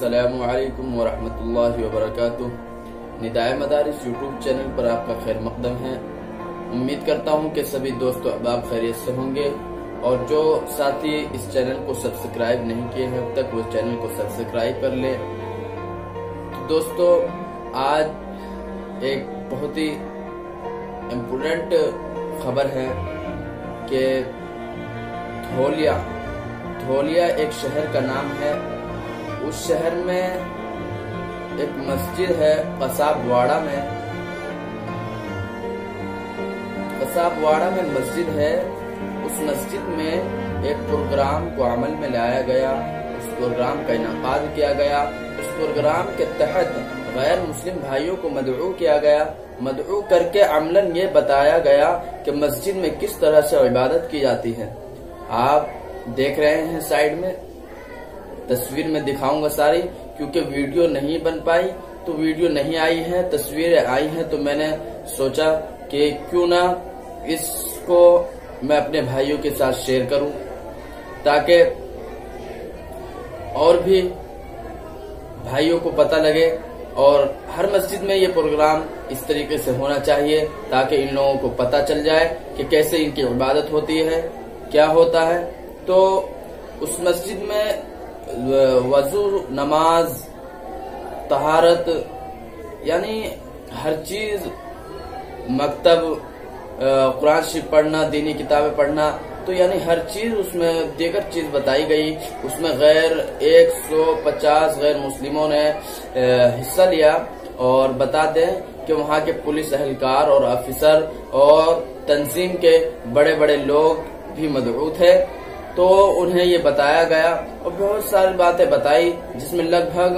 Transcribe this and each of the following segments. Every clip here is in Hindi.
अस्सलामु अलैकुम वरहमतुल्लाहि वबरकातुह। निदाए मदारिस यूट्यूब चैनल पर आपका खैर मकदम है। उम्मीद करता हूँ कि सभी दोस्तों अहबाब खैरियत से होंगे और जो साथी इस चैनल को सब्सक्राइब नहीं किए हैं अब तक वो चैनल को सब्सक्राइब कर ले। तो दोस्तों आज एक बहुत ही इम्पोर्टेंट खबर है कि धोलिया एक शहर का नाम है। उस शहर में एक मस्जिद है कसाबवाड़ा में मस्जिद है। उस मस्जिद में एक प्रोग्राम को अमल में लाया गया। उस प्रोग्राम का इनाकाद किया गया। उस प्रोग्राम के तहत गैर मुस्लिम भाइयों को मदऊ किया गया। मदऊ करके अमलन ये बताया गया कि मस्जिद में किस तरह से इबादत की जाती है। आप देख रहे हैं साइड में तस्वीर में दिखाऊंगा सारी, क्योंकि वीडियो नहीं बन पाई तो वीडियो नहीं आई है, तस्वीरें आई हैं, तो मैंने सोचा कि क्यों ना इसको मैं अपने भाइयों के साथ शेयर करूं ताकि और भी भाइयों को पता लगे। और हर मस्जिद में ये प्रोग्राम इस तरीके से होना चाहिए ताकि इन लोगों को पता चल जाए कि कैसे इनकी इबादत होती है, क्या होता है। तो उस मस्जिद में वजू, नमाज, तहारत यानी हर चीज, मकतब, कुरान शरीफ पढ़ना, दीनी किताबें पढ़ना, तो यानी हर चीज उसमें दीगर चीज बताई गई। उसमें 150 गैर मुस्लिमों ने हिस्सा लिया। और बता दें कि वहाँ के पुलिस एहलकार और अफसर और तंजीम के बड़े बड़े लोग भी मदऊ थे। तो उन्हें ये बताया गया और बहुत सारी बातें बताई जिसमें लगभग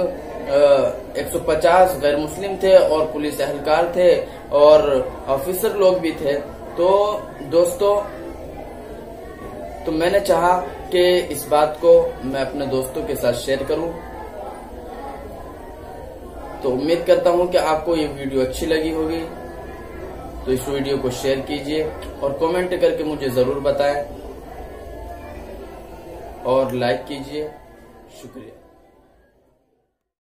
150 गैर मुस्लिम थे और पुलिस एहलकार थे और ऑफिसर लोग भी थे। तो दोस्तों तो मैंने चाहा कि इस बात को मैं अपने दोस्तों के साथ शेयर करूं। तो उम्मीद करता हूं कि आपको ये वीडियो अच्छी लगी होगी। तो इस वीडियो को शेयर कीजिए और कमेंट करके मुझे जरूर बताएं और लाइक कीजिए। शुक्रिया।